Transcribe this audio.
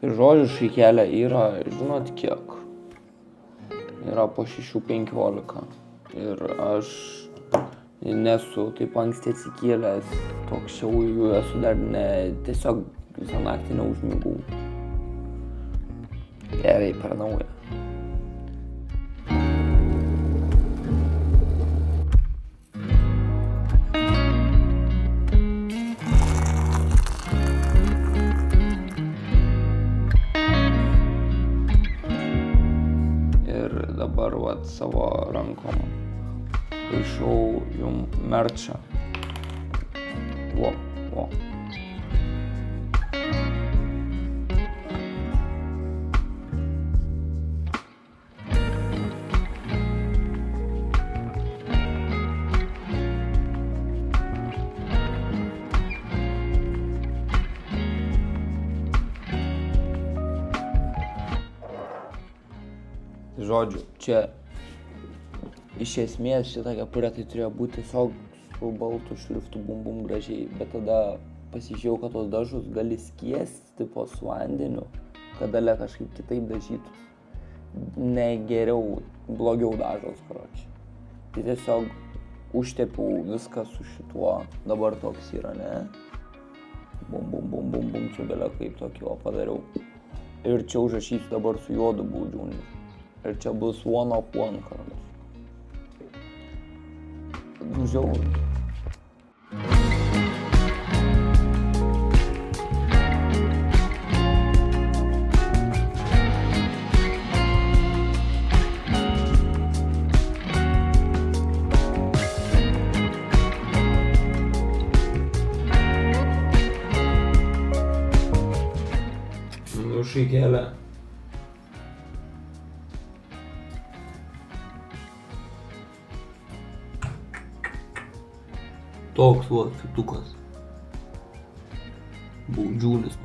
Žodžių šaikelė yra, žinot kiek? Yra po 6:15. Ir aš nesu taip anksti atsikėlęs, toks šiaujų esu dar tiesiog visą naktį neužmigau. Gerai, per naują. Ir dabar vat savo rankom paišau jum merčą. Vo. Žodžiu, čia iš esmės šitą kepurę tai turėjo būti tiesiog su baltu šriftu bum gražiai, bet tada pasižiūrėjau, kad tos dažus gali skiesti po su vandeniu, kad dalia kažkaip kitaip dažytus. Ne geriau, blogiau dažos, karoči. Tai tiesiog užtepiau viską su šituo, dabar toks yra, ne? Bum, čia belia kaip tokį o padariau. Ir čia užrašysiu dabar su juodu baudžiūniu. Ir čia bus 1 of 1 karas. Žiauru. Nu, šaikelė. Toks va, fitukas. Baudžiūnis.